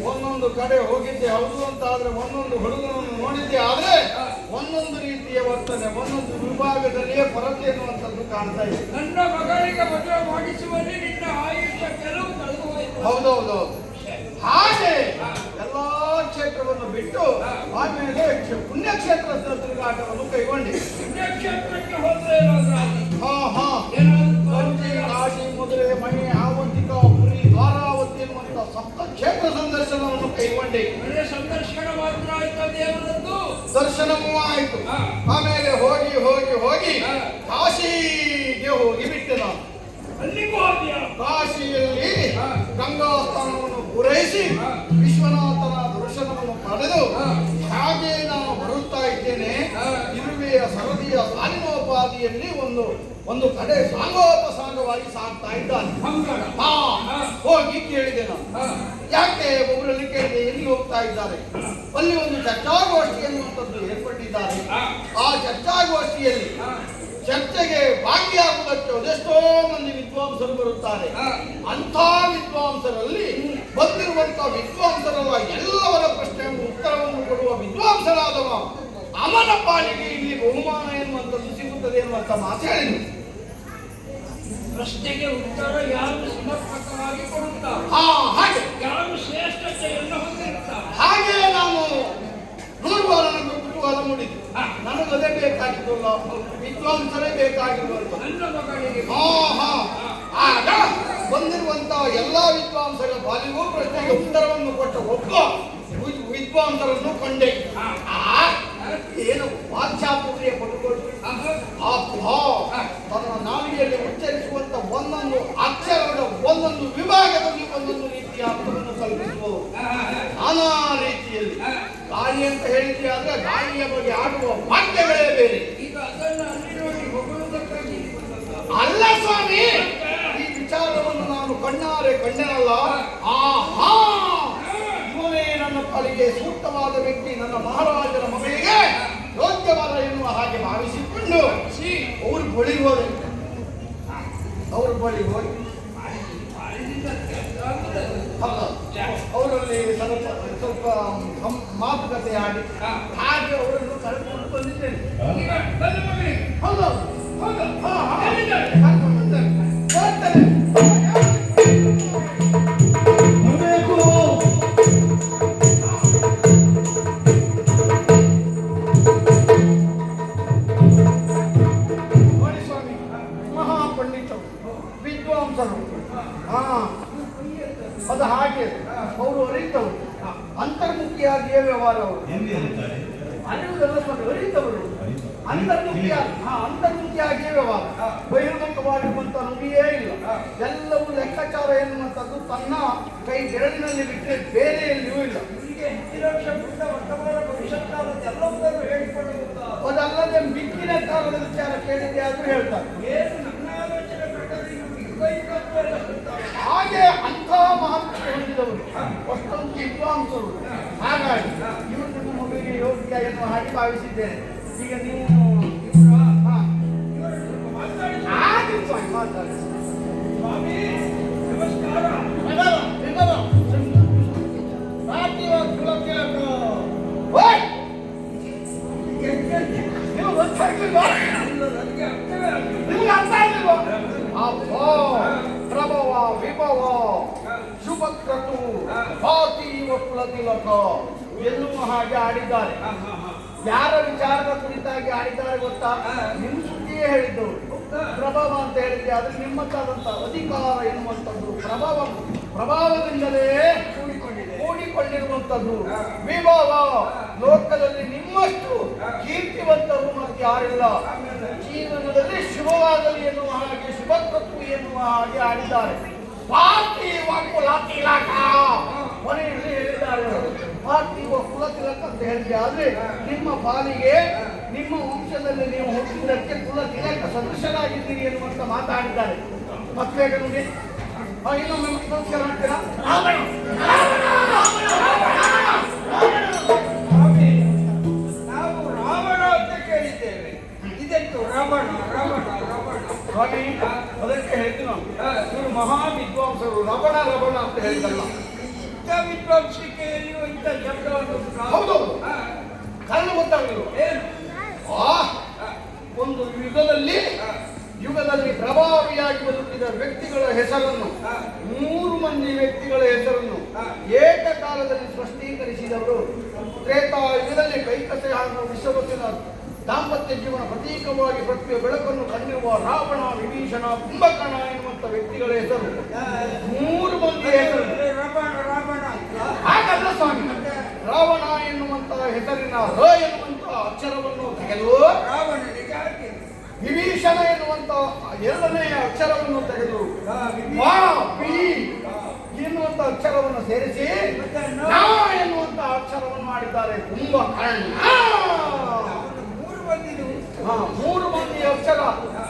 ಒಂದೊಂದು ಕಡೆ ಹೋಗಿದ್ದೆ ಹೌದು ಅಂತ ಆದ್ರೆ ಒಂದೊಂದು ಹುಡುಗನನ್ನು ನೋಡಿದ್ದೆ ಆದ್ರೆ ಒಂದೊಂದು ರೀತಿಯ ವರ್ತನೆ ಒಂದೊಂದು ವಿಭಾಗದಲ್ಲಿಯೇ ಕೊರತೆ ಎನ್ನುವಂಥದ್ದು ಕಾಣ್ತಾ ಇದೆ. ನನ್ನ ಮಗಳಿಗೆ ಮದುವೆ ಮಾಡಿಸುವಲ್ಲಿ ನಿನ್ನ ಆಯುಷ್ಯ ಕೆಲವು ಕಳೆದು ಹೋಯಿತು. ಹೌದೌದು. ಹಾಗೆ ಎಲ್ಲಾ ಕ್ಷೇತ್ರವನ್ನು ಬಿಟ್ಟು ಆಮೇಲೆ ಪುಣ್ಯಕ್ಷೇತ್ರ ತಿರುಗಾಟವನ್ನು ಕೈಗೊಂಡಿ. ಪುಣ್ಯಕ್ಷೇತ್ರಕ್ಕೆ ಹೋದ್ರೆ ಕಾಶಿ, ಮಧುರೆ, ಮಣಿ, ಆವಂತಿಕ, ಪುರಿ, ಧಾರಾವತಿ ಎನ್ನುವಂತ ಸಪ್ತ ಕ್ಷೇತ್ರ ಸಂದರ್ಶನವನ್ನು ಕೈಗೊಂಡಿ. ಸಂದರ್ಶನ ಮಾತ್ರ ಆಯ್ತು, ದೇವರದ್ದು ದರ್ಶನವೂ ಆಯ್ತು. ಆಮೇಲೆ ಹೋಗಿ ಹೋಗಿ ಹೋಗಿ ಕಾಶಿಗೆ ಹೋಗಿ ಬಿಟ್ಟೆ ನಾನು. ಕಾಶಿಯಲ್ಲಿ ಗಂಗಾ ಸ್ಥಾನವನ್ನು ಪೂರೈಸಿ ವಿಶ್ವನಾಥನ ದರ್ಶನವನ್ನು ಪಡೆದು ಹಾಗೆ ನಾನು ಬರುತ್ತಾ ಇದ್ದೇನೆ. ಇರುವೆಯ ಸರದಿಯ ಸಾಲಿನೋಪಾದಿಯಲ್ಲಿ ಒಂದು ಕಡೆ ಸಾಂಗೋಪಸಾಂಗವಾಗಿ ಸಾಗ್ತಾ ಇದ್ದಾನೆ. ಹೋಗಿ ಕೇಳಿದೆ ನಾನು, ಯಾಕೆ ಒಬ್ಬರಲ್ಲಿ ಕೇಳಿದೆ ಎಲ್ಲಿ ಹೋಗ್ತಾ ಇದ್ದಾರೆ. ಅಲ್ಲಿ ಒಂದು ಚರ್ಚಾಗೋಷ್ಠಿ ಎನ್ನುವಂಥದ್ದು ಏರ್ಪಟ್ಟಿದ್ದಾರೆ. ಆ ಚರ್ಚಾಗೋಷ್ಠಿಯಲ್ಲಿ ಚರ್ಚೆಗೆ ಭಾಗಿಯಾಗುವುದಕ್ಕೆ ಅದೆಷ್ಟೋ ಮಂದಿ ವಿದ್ವಾಂಸರು ಬರುತ್ತಾರೆ. ಅಂಥ ವಿದ್ವಾಂಸರಲ್ಲಿ ಬಂದಿರುವಂತಹ ವಿದ್ವಾಂಸರಲ್ಲ ಎಲ್ಲವರ ಪ್ರಶ್ನೆಯನ್ನು ಉತ್ತರವನ್ನು ಕೊಡುವ ವಿದ್ವಾಂಸರಾದವ ಅವನ ಪಾಲಿಗೆ ಇಲ್ಲಿ ಬಹುಮಾನ ಎನ್ನುವಂಥದ್ದು ಸಿಗುತ್ತದೆ ಎನ್ನುವಂತ ಮಾತು ಹೇಳಿದರು. ಪ್ರಶ್ನೆಗೆ ಉತ್ತರ ಯಾರು ಸಮರ್ಪಕವಾಗಿ ಕೊಡುತ್ತಾರೆ, ಹಾಗೆ ಯಾರು ಶ್ರೇಷ್ಠತೆಯನ್ನು ಹೊಂದಿರುತ್ತಾರೆ, ಹಾಗೆ ನಾವು ನೋಡುವ ನನಗೆ ಕುತೂಹಲ ಮೂಡಿತು. ನನಗದೇ ಬೇಕಾಗಿದ್ದಲ್ಲ, ವಿದ್ವಾಂಸರೇ ಬೇಕಾಗಿರುವಂತ ನನ್ನ ಮಗಳಿಗೆ. ಆಗ ಬಂದಿರುವಂತಹ ಎಲ್ಲಾ ವಿದ್ವಾಂಸರ ಪಾಲಿಗೂ ಪ್ರಶ್ನೆಗೆ ಉತ್ತರವನ್ನು ಕೊಟ್ಟ ಒಬ್ಬ ವಿದ್ವಾಂಸರನ್ನು ಕಂಡೆ. ಏನು ವಾಚ್ಯಾಪುರಿಯ ಪಟ್ಟುಕೊಟ್ಟು ತನ್ನ ನಾಲಿಗೆಯಲ್ಲಿ ಉಚ್ಚರಿಸುವಂತ ಒಂದೊಂದು ಅಕ್ಷರದ ಒಂದೊಂದು ವಿಭಾಗದಲ್ಲಿ ಒಂದೊಂದು ರೀತಿಯ ಅರ್ಥವನ್ನು ಕಲ್ಪಿಸುವುದು. ನಾನಾ ರೀತಿಯಲ್ಲಿ ಗಾಳಿ ಅಂತ ಹೇಳಿದ್ದೆ ಆದ್ರೆ ಗಾಳಿಯ ಬಗ್ಗೆ ಆಡುವ ವಾಕ್ಯಗಳೇ ಬೇರೆ. ಈಗ ಅದನ್ನು ಅಲ್ಲಿ ನೋಡಿ ಹೊಗಳುವುದಕ್ಕಾಗಿ ಅಲ್ಲ ಸ್ವಾಮಿ, ಈ ವಿಚಾರವನ್ನು ನಾನು ಕಣ್ಣಾರೆ ಕಂಡೆನಲ್ಲ. ಇವನೇ ನನ್ನ ಪಾಲಿಗೆ ಸೂಕ್ತವಾದ ವ್ಯಕ್ತಿ, ನನ್ನ ಮಹಾರಾಜರ ಮಗಳಿಗೆ ಯೋಗ್ಯವಾದ ಎನ್ನುವ ಹಾಗೆ ಭಾವಿಸಿಕೊಂಡು ಅವ್ರ ಬಳಿ ಹೋದೆ. ಅವ್ರ ಬಳಿ ಹೋಗಿ ಅವರಲ್ಲಿ ಸ್ವಲ್ಪ ಮಾತುಕತೆ ಆಡಿ ಹಾಗೆ ಅವರನ್ನು ಕರೆದುಕೊಂಡು ಬಂದಿದ್ದೇನೆ. ಹೌದು ನೋಡಿ ಸ್ವಾಮಿ, ಮಹಾಪಂಡಿತರು ವಿದ್ವಾಂಸರು, ಅದು ಹಾಗೆ ಅವರು ಅರಿತವರು, ಅಂತರ್ಮುಖಿಯಾಗಿಯೇ ವ್ಯವಹಾರ. ಅವರು ಅರಿವುದಲ್ಲ ಸ್ವಾಮಿ, ಅರಿತವರು ಅಂತರ್ಮುಖಿಯಾಗಿಯೇ ವ್ಯವಹಾರ. ಬಹಿರ್ಮುಖವಾಗಿರುವಂತ ನುಡಿಯೇ ಇಲ್ಲ. ಎಲ್ಲವೂ ಲೆಕ್ಕಾಚಾರ ಎನ್ನುವಂಥದ್ದು ತನ್ನ ಕೈ ಬೆರಳಿನಲ್ಲಿ ಬಿಟ್ಟರೆ ಬೇರೆ ಎಲ್ಲಿಯೂ ಇಲ್ಲ. ಹೀಗೆ ಹೆಚ್ಚಿನ ವರ್ಷ ವರ್ತಮಾನ ಭವಿಷ್ಯತ್ ಎಲ್ಲವನ್ನೂ ಹೇಳಿಕೊಳ್ಳುವಂತಹ ಅದಲ್ಲದೆ ಮಿಕ್ಕಿನ ಕಾಲದ ವಿಚಾರ ಕೇಳಿದೆ ಆದ್ರೂ ಹೇಳ್ತಾರೆ. ಏನು ನನ್ನ ಆಲೋಚನೆ ಪ್ರಕಾರ ಇನ್ನು ಮಿಕ್ಕ ಎಲ್ಲ ಗೊತ್ತಾಗ ಹಾಗೆ ಅಂಥ ಮಹತ್ವ ಹೊಂದಿದವರು ಅಷ್ಟೊಂದು ವಿದ್ವಾಂಸರು. ಹಾಗಾಗಿ ಇವರು ನಿಮ್ಮ ಮಗುವಿಗೆ ಯೋಗ್ಯ ಎನ್ನುವ ಹಾಗೆ ಭಾವಿಸಿದ್ದೇನೆ. ಈಗ ನೀವು ಆಗಿತ್ತು ಸ್ವಾಮಿ ಮಾತಾಡಿ. ಸ್ವಾಮಿ ನಮಸ್ಕಾರ. ಓಯ್! ಎಂತೆಂತೆ? ನೀವು ಗೊತ್ತಾಗ್ಲಿಲ್ವಾ? ಇಲ್ಲ, ನನಗೆ ಅರ್ಥವೇ ಆಗಿಲ್ಲ. ನಿಮ್ಗೆ ಅರ್ಥ ಆಗ್ಲಿಲ್ವಾ? ಅಪ್ಪೋ ಪ್ರಭವ ವಿಭವ ಶುಭಕ್ರತು ಭಾತಿ ವಕುಲ ತಿಲಕ ಎನ್ನುವ ಹಾಗೆ ಆಡಿದ್ದಾರೆ. ಯಾರ ವಿಚಾರದ ಕುರಿತಾಗಿ ಆಡಿದ್ದಾರೆ ಗೊತ್ತಾ? ನಿಮ್ಮ ಸುದ್ದಿಯೇ ಹೇಳಿದ್ದವರು. ಪ್ರಭಾವ ಅಂತ ಹೇಳಿದ್ರೆ ಅದು ನಿಮ್ಮತ್ತಾದಂತ ಅಧಿಕಾರ ಎನ್ನುವಂಥದ್ದು ಪ್ರಭಾವದಿಂದಲೇ ಕೂಡಿಕೊಂಡಿರುವಂಥದ್ದು. ವಿಭವ ಲೋಕದಲ್ಲಿ ನಿಮ್ಮಷ್ಟು ಕೀರ್ತಿವಂತರು ಮತ್ತೆ ಯಾರಿಲ್ಲ. ಜೀವನದಲ್ಲಿ ಶುಭವಾಗಲಿ ಎನ್ನುವ ಹಾಗೆ ಶುಭಕೃತು ಎನ್ನುವ ಹಾಗೆ ಆಡಿದ್ದಾರೆ. ಪಾರ್ಥಿ ವಕುಲ ತಿಲಕ ಕೊನೆಯಲ್ಲಿ ಹೇಳಿದ್ದಾರೆ. ಪಾರ್ಥಿ ವಕುಲ ತಿಲಕ ಅಂತ ಹೇಳಿದ್ರೆ ಆದ್ರೆ ನಿಮ್ಮ ಪಾಲಿಗೆ ನಿಮ್ಮ ವಂಶದಲ್ಲಿ ನೀವು ಹುಟ್ಟಿದ್ದಕ್ಕೆ ಕುಲ ತಿಲಕ ಸದೃಶರಾಗಿದ್ದೀರಿ ಎನ್ನುವಂತ ಮಾತಾಡಿದ್ದಾರೆ. ಮತ್ತೆ ನೋಡಿ ಇನ್ನೊಮ್ಮೆ ನಮಸ್ಕಾರ ಮಾಡ್ತೀರಾ? ಸ್ವಾಮಿ, ನಾವು ರಾವಣ ಅಂತ ಕೇಳಿದ್ದೇವೆ. ಇದೆಂತು ರಾವಣ ರಾವಣ ರಾವಣ? ಸ್ವಾಮಿ ಅದಕ್ಕೆ ಹೇಳ್ತೀವಿ ನಾವು. ಇವರು ಮಹಾ ವಿದ್ವಾಂಸರು. ಲಬಣ ಲಬಣ ಅಂತ ಹೇಳಿದಲ್ಲ. ಇಂಥ ವಿದ್ವಾಂಸಿಕೆಯಲ್ಲಿಯೂ ಇಂಥ ಶಬ್ದವನ್ನು ಹೌದು. ಕಾರಣ ಗೊತ್ತಾಗಲಿಲ್ಲ. ಏನು? ಒಂದು ಯುಗದಲ್ಲಿ ಪ್ರಭಾವಿಯಾಗಿ ಬದುಕಿದ ವ್ಯಕ್ತಿಗಳ ಹೆಸರನ್ನು 3 ಮಂದಿ ವ್ಯಕ್ತಿಗಳ ಹೆಸರನ್ನು ಏಕಕಾಲದಲ್ಲಿ ಸ್ಪಷ್ಟೀಕರಿಸಿದವರು. ತ್ರೇತಾಯುಗದಲ್ಲಿ ಕೈಕಸೆ ಹಾಗೂ ವಿಶ್ವವತ್ತಿನ ದಾಂಪತ್ಯ ಜೀವನ ಪ್ರತೀಕವಾಗಿ ಪೃಥ್ವಿಯ ಬೆಳಕನ್ನು ಕಂಡಿರುವ ರಾವಣ, ವಿಭೀಷಣ, ಕುಂಭಕರ್ಣ ಎನ್ನುವಂತ ವ್ಯಕ್ತಿಗಳ ಹೆಸರು 3 ಮಂದಿ ಹೆಸರು. ರಾವಣ ಹಾಗಲ್ಲ ಸ್ವಾಮಿ. ರಾವಣ ಎನ್ನುವಂತ ಹೆಸರಿನ ರ ಎನ್ನುವಂತ ಅಕ್ಷರವನ್ನು ತೆಗೆದು ರಾವಣನಿಗೆ ಹಾಕಿ, ವಿಭೀಷಣ ಎನ್ನುವಂತ 2ನೇ ಅಕ್ಷರವನ್ನು ತೆಗೆದು ಪಿ ಎನ್ನುವಂತ ಅಕ್ಷರವನ್ನು ಸೇರಿಸಿ ನಾ ಎನ್ನುವಂತ ಅಕ್ಷರವನ್ನು ಮಾಡಿದ್ದಾರೆ. ಕುಂಭಕರ್ಣ. 3 ಮಂದಿದು 3 ಮಂದಿ ಅಕ್ಷರ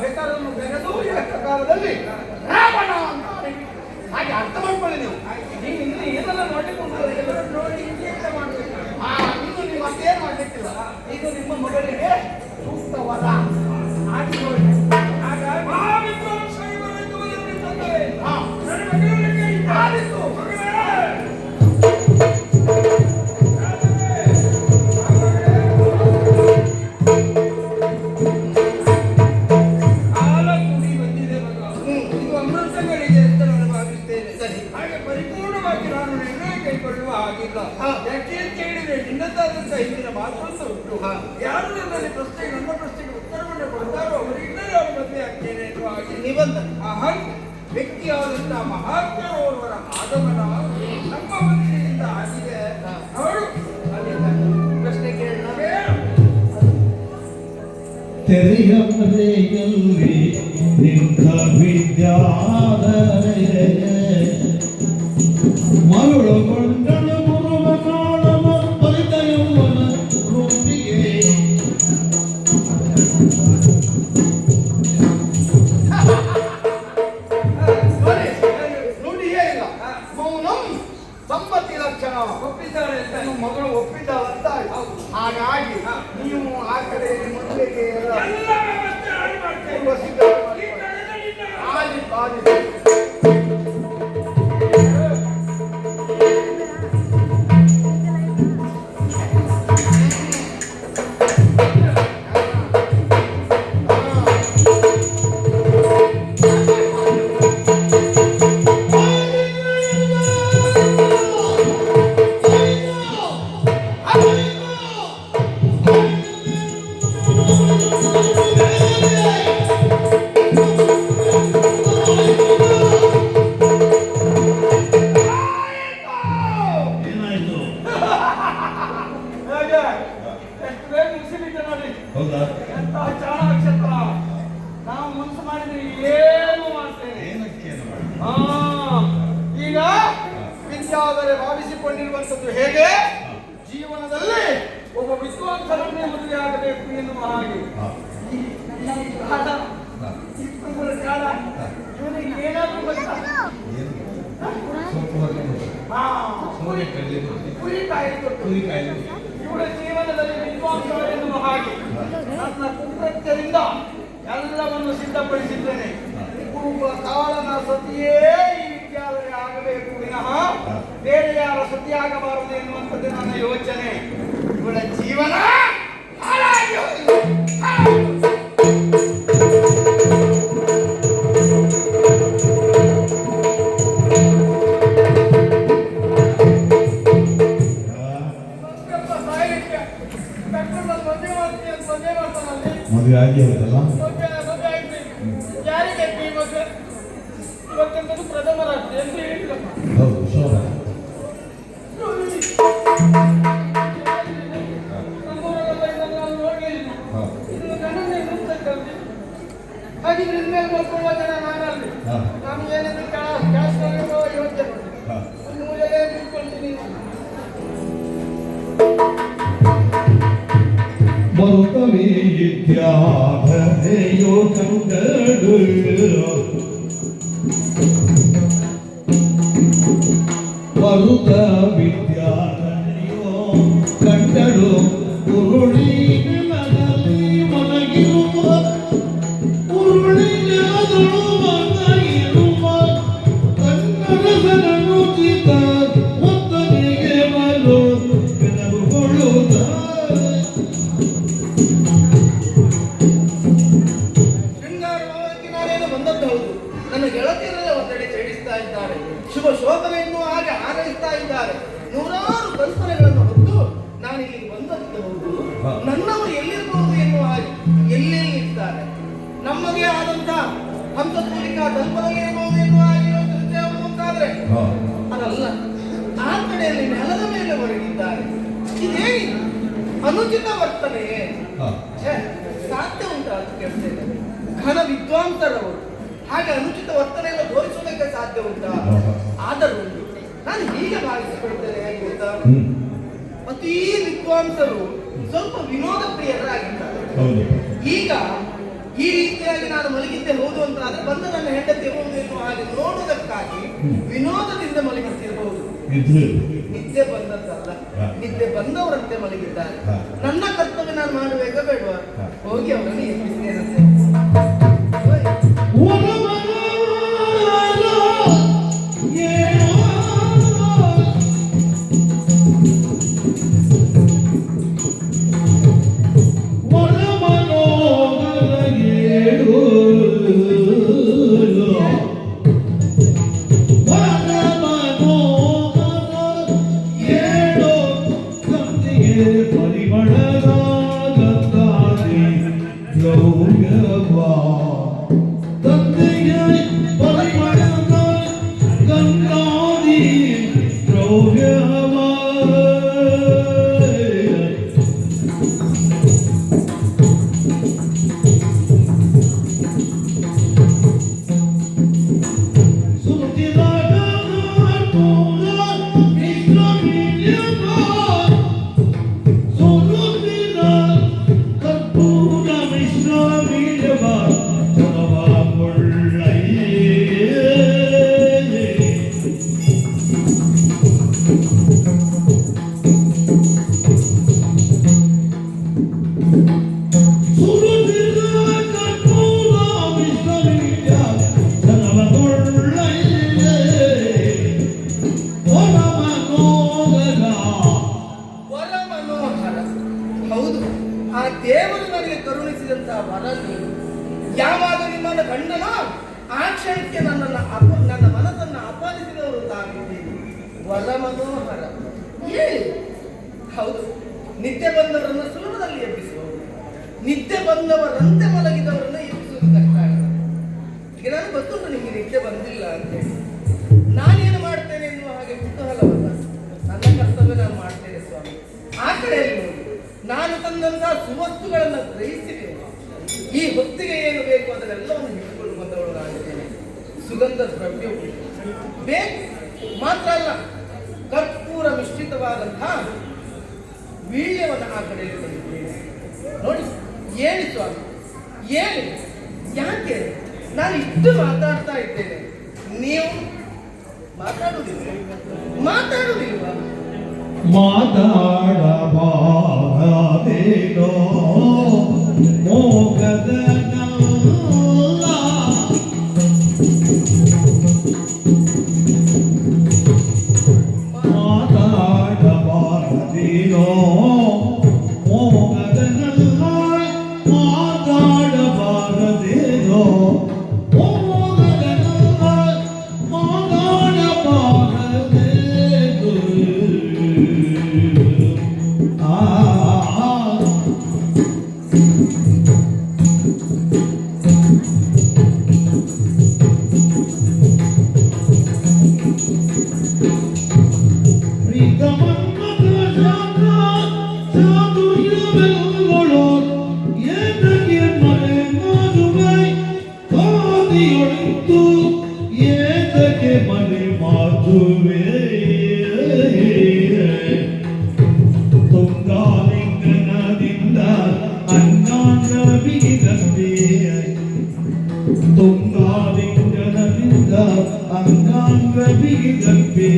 ಹೆಸರನ್ನು ತೆಗೆದು ಏಕಕಾಲದಲ್ಲಿ ರಾವಣ ಅಂತ ಹಾಗೆ ಅರ್ಥ ಮಾಡ್ಕೊಳ್ಳಿ. ನೀವು ಇನ್ನು ಏನೆಲ್ಲ ನೋಡಿಕೊಂಡು ನೋಡಿ ಇಂಜೆಕ್ಟ್ ಮಾಡಬೇಕು. ಇನ್ನು ನೀವು ಮತ್ತೇನು ಮಾಡಲಿಕ್ಕಿಲ್ಲ. ಇದು ನಿಮ್ಮ ಮಗಳಿಗೆ ಸೂಕ್ತವಾದ ಹಾಕಿಕೊಳ್ಳಿ. ಹಾಗಾಗಿ ಆ ವಿದ್ವಾಂಸ ಇವರನ್ನು ತಂದರೆ ನನ್ನ ಮಗಳನ್ನು ಕೇಳಿದ್ದಾರೆ. ಕಾಲ ಕೂಡಿ ಬಂದಿದೆ ಮಗ. ಇದು ಅಮೃತಗಳಿಗೆ ಅಂತ ನಾನು ಭಾವಿಸ್ತೇನೆ. ಹಾಗೆ ಪರಿಪೂರ್ಣವಾಗಿ ನಾನು ನಿರ್ಣಯ ಕೈಗೊಳ್ಳುವ ಹಾಗಿಲ್ಲ. ಯಾಕೆ ಅಂತ ಹೇಳಿದ್ರೆ ನಿನ್ನದಾದಂತ ಹಿಂದಿನ ಮಾತೊಂದು ಉಂಟು. ಯಾರು ನನ್ನ ಪ್ರಶ್ನೆಗೆ ಉತ್ತರವನ್ನು ಕೊಡ್ತಾರೋ ಅವರಿಂದ ನಾನು ಮದುವೆ ಆಗ್ತೇನೆ ಎನ್ನುವ ಹಾಗೆ ನಿಬಂಧನೆ. ವ್ಯಕ್ತಿಯಾದಂತಹ ಮಹಾತ್ಮರವರ ಆಗಮನ ನಮ್ಮ ಮನೆಯಿಂದ ಆಗಿದೆ. ಅವರು ಪ್ರಶ್ನೆ ಕೇಳ ತೆರೆಯ ಮರೆಯಲ್ಲಿ ನಿಂತ ವಿದ್ಯಾಧರೆ ಮರುಳುಗೊಂಡಳು ಗುರುವ ಕಾಣವ ಪರಿತಯೌವನ ರೂಪಿಗೆ ನುಡಿಯೇ ಇಲ್ಲ. ಮೌನಂ ಸಂಪತ್ತಿ ಲಕ್ಷಣ. ಒಪ್ಪಿದ್ದಾರೆ ಅಂತ ನನ್ನ ಮಗಳು ಒಪ್ಪಿದ್ದಾಳಂತ. ಹಾಗಾಗಿ ನೀವು ಆ ಕಡೆ ಮದುವೆಗೆ ಎಲ್ಲ ವ್ಯವಸ್ಥೆ ನಾನು ಮಾಡ್ತೇನೆ. ಪೂರ್ವ ಸಿದ್ಧತೆ ಈ ಕಡೆಯಿಂದ ಆದಿತ್ತು ಆದಿತ್ತು. ಏನಾಯ್ತು? ಹೇಗೆ? ಎಷ್ಟು ಬೇಗ ಮುಗಿಸಿಬಿಟ್ಟೆ ನೋಡಿ. ಹೌದಾ? ಎಂತಹ ಚಾಣಾಕ್ಷತ್ರ. ನಾವು ಮನಸ್ಸು ಮಾಡಿದ್ರೆ ಏನು ಮಾಡ್ತೇನೆ. ಏನಕ್ಕೇನು ಮಾಡಿ? ಈಗ ವಿದ್ಯಾಧರೆ ಭಾವಿಸಿಕೊಂಡಿರುವಂಥದ್ದು ಹೇಗೆ? ಜೀವನದಲ್ಲಿ ಒಬ್ಬ ವಿದ್ವಾಂಸರನ್ನೇ ಮದುವೆ ಆಗಬೇಕು ಎನ್ನುವ ಹಾಗೆ ಹಾ. ಈ ಕಾಲ ಹಾ. ಚಿಕ್ಕಮಗಳ ಕಾಲ ಇವನಿಗೆ ಏನಾದ್ರೂ ಗೊತ್ತಾ? ಏನು? ಸ್ವಲ್ಪ ಹೊರಗೆ ಹೋಗು. ಹಾ, ಸೂರ್ಯ ಕಡ್ಲೆ ಕೊಟ್ಟು. ಕುರಿ ಕಾಯಿಲೆ ಕೊಟ್ಟು ಕುರಿ ಕಾಯಿಲೆ. ಇವಳ ಜೀವನದಲ್ಲಿ ವಿದ್ವಾಂಸರೆನ್ನುವ ಹಾಗೆ ನನ್ನ ಕುಕೃತ್ಯದಿಂದ ಎಲ್ಲವನ್ನು ಸಿದ್ಧಪಡಿಸಿದ್ದೇನೆ. ಕುರುಬ ಕಾಳನ ಸತಿಯೇ ಈ ವಿದ್ಯಾಲಯ ಆಗಬೇಕು ವಿನಃ ಬೇರೆ ಯಾರ ಸತಿ ಆಗಬಾರದು ಎನ್ನುವಂಥದ್ದು ನನ್ನ ಯೋಚನೆ. ಇವಳ ಜೀವನ ಹಾಳಾಗಿ ಹೋಗಿದೆ. ಮದುವೆ ಆಗಿ ಹೋಯ್ತಲ್ಲ. ಯಾರಿಗೆ ಇವತ್ತೆಂಬುದು ಪ್ರಥಮ ರಾತ್ರಿ ಎಂದು ಹೇಳಿದ್ರು. ಹೌದು, ಶೋಭಾ. ನಮ್ಮೂರಲ್ಲೆಲ್ಲ ಇದನ್ನು ನಾನು ನೋಡ್ಲಿಲ್ಲ. ಹಾ. ಇದು ನನ್ನನ್ನೇ ನುಗ್ಗತ್ತಂತೆ. ಹಾಗಿದ್ರೆ ಇನ್ಮೇಲೆ ಮಕ್ಕಳು ಜನ ನಾನಲ್ಲಿ ಹಾ. ನಾನು ಏನಿದ್ರು ಕ್ಯಾಸ್ಟ್ನಲ್ಲಿರುವ ಯೋಚನೆ ಹಾ. ಮೂಲೆಯೇ ನಿಂತ್ಕೊಳ್ತೀನಿ. ಬರುತ್ತವೆ ವಿದ್ಯಾಧರೆಯೋ ಕಂಡಳು, ಬರುತ್ತ ವಿದ್ಯಾಧರೆಯೋ ಕಂಡಳು, ಉರುಳಿನಲ್ಲಿ ಮಲಗಿರುವ, ಉರುಳಿನಾದಳು ಮಲಗಿರುವ ಕನ್ನಡಸರನ್ನು ಚಿತ್ತ ಒತ್ತನೆಗೆ ಬಲು ಬೆಳಗುಗೊಳ್ಳುತ್ತ. ಶೃಂಗಾರವಾಗಿ ನಾನೇನು ಬಂದದ್ದು ಹೌದು. ನನ್ನ ಗೆಳತಿಯರೆಲ್ಲ ಒಂದೆಡೆ ಚೇಡಿಸ್ತಾ ಇದ್ದಾರೆ, ಶುಭ ಶೋಭನೆಯನ್ನು ಹಾಗೆ ಹಾರೈಸ್ತಾ ಇದ್ದಾರೆ. ನೂರಾರು ಕಲ್ಪನೆಗಳನ್ನು ಹೊತ್ತು ನಾನು ಇಲ್ಲಿಗೆ ಬಂದದ್ದು ಹೌದು. ಹಾ. ನನ್ನವರು ಎಲ್ಲಿರಬಹುದು ಎನ್ನುವ ಹಾಗೆ ಎಲ್ಲೆಲ್ಲಿ ಇರ್ತಾರೆ. ನಮಗೆ ಆದಂತ ಹಂಸಪೂರಿಕ ಕಲ್ಪನೆಗೆ ಇರಬಹುದು ಎನ್ನುವ ಹಾಗೆ ಯೋಚಿಸುತ್ತೇವೆ ಅಂತಾದ್ರೆ ಅದಲ್ಲ. ಆ ಕಡೆಯಲ್ಲಿ ನೆಲದ ಮೇಲೆ ಹೊರಗಿದ್ದಾರೆ. ಇದೇನಿದು ಅನುಚಿತ ವರ್ತನೆಯೇ? ಛೇ, ಸಾಧ್ಯ ಉಂಟು ಅಂತ ಕೇಳ್ತೇನೆ. ಘನ ವಿದ್ವಾಂಸರವರು ಹಾಗೆ ಅನುಚಿತ ವರ್ತನೆಯನ್ನು ತೋರಿಸುವುದಕ್ಕೆ ಸಾಧ್ಯ ಉಂಟಾ? ಆದರೂ ನಾನು ಹೀಗೆ ಭಾವಿಸಿಕೊಳ್ತೇನೆ. ಹೇಗೆ ಗೊತ್ತಾ, ಅತೀ ವಿದ್ವಾಂಸರು ಸ್ವಲ್ಪ ವಿನೋದ ಪ್ರಿಯರಾಗಿದ್ದಾರೆ. ಈಗ ಈ ರೀತಿಯಾಗಿ ನಾನು ಮಲಗಿದ್ದೆ ಹೌದು ಅಂತ ಆದ್ರೆ ಬಂದ ನನ್ನ ಹೆಂಡತಿ ಹೌದು ಎನ್ನುವ ಹಾಗೆ ನೋಡುವುದಕ್ಕಾಗಿ ವಿನೋದದಿಂದ ಮಲಗಿರ್ತಿರಬಹುದು. ನಿದ್ದೆ ಬಂದದ್ದಲ್ಲ, ನಿದ್ದೆ ಬಂದವರಂತೆ ಮಲಗಿದ್ದಾರೆ. ನನ್ನ ಕರ್ತವ್ಯ ನಾನು ಮಾಡಬೇಕಾ ಬೇಡವಾ? ಹೋಗಿ ಅವರನ್ನು ಎಬ್ಬಿಸ್ತೇನಂತೆ. ಹೌದು, ಆ ದೇವರು ನನಗೆ ಕರುಣಿಸಿದಂತಹ ವರ ನೀನು. ಯಾವಾಗ ನಿಮ್ಮನ್ನ ಗಂಡನೋ ಆ ಕ್ಷಣಕ್ಕೆ ನನ್ನ ಮನಸ್ಸನ್ನು ಅಪಹರಿಸಿದವರು ತಾವಿದ್ದೀರಿ. ವರ ಮನೋಹರ ಹೇಳಿ. ಹೌದು, ನಿದ್ದೆ ಬಂದವರನ್ನು ಸುಲಭದಲ್ಲಿ ಎಬ್ಬಿಸಬಹುದು, ನಿದ್ದೆ ಬಂದವರಂತೆ ಮಲಗಿದವರನ್ನು ಎಬ್ಬಿಸುವುದು ಕಷ್ಟ ಆಗಿದೆ. ಈಗ ನಾನು ಗೊತ್ತುಂಟು ನಿಮಗೆ ನಿದ್ದೆ ಬಂದಿಲ್ಲ ಅಂತೇಳಿ. ನಾನೇನು ಮಾಡ್ತೇನೆ ಎನ್ನುವ ಹಾಗೆ ಕುತೂಹಲವಲ್ಲ. ನನ್ನ ಕರ್ತವ್ಯ ನಾನು ಮಾಡ್ತೇನೆ ಸ್ವಾಮಿ. ಆ ಕಡೆಯಲ್ಲಿ ನೋಡಿ, ನಾನು ತಂದಂತಹ ಸುವಸ್ತುಗಳನ್ನು ಗ್ರಹಿಸಿದೆ. ಈ ಹೊತ್ತಿಗೆ ಏನು ಬೇಕು ಅದನ್ನೆಲ್ಲವನ್ನು ಹಿಡಿದುಕೊಂಡು ಬಂದವಳು ನಾನಿದ್ದೇನೆ. ಸುಗಂಧ ದ್ರವ್ಯವು ಬೇಕು ಮಾತ್ರ ಅಲ್ಲ, ಕರ್ಪೂರ ಮಿಶ್ರಿತವಾದಂತಹ ವೀಳ್ಯವನ್ನು ಆ ಕಡೆಯಲ್ಲಿ ತಂದಿದ್ದೇನೆ. ನೋಡಿ, ಏನು ಸ್ವಾಮಿ, ಏನು, ಯಾಕೆ ನಾನು ಇಷ್ಟು ಮಾತಾಡ್ತಾ ಇದ್ದೇನೆ, ನೀವು ಮಾತಾಡುವುದಿಲ್ವಾ? ಮಾತಾಡಬಾರದೇನೋ ಮೋಗದ ಮಾತಾಡಬಾರದೇನೋ ಮೋಗದನಲ್ಲ ಮಾತಾಡಬಾರದೇನೋ ಮೋಗದನಲ್ಲ ಮಾತಾಡಬಾರದೇನೋ ಮನೆ ಮಾತುವೆ ತುಂಗಾಲಿಂಗನದಿಂದ ಅಂಗಾಂಗ ಬಿಗಿದಂತೆ ತುಂಗಾಲಿಂಗನದಿಂದ ಅಂಗಾಂಗ ಬಿಗಿದಂತೆ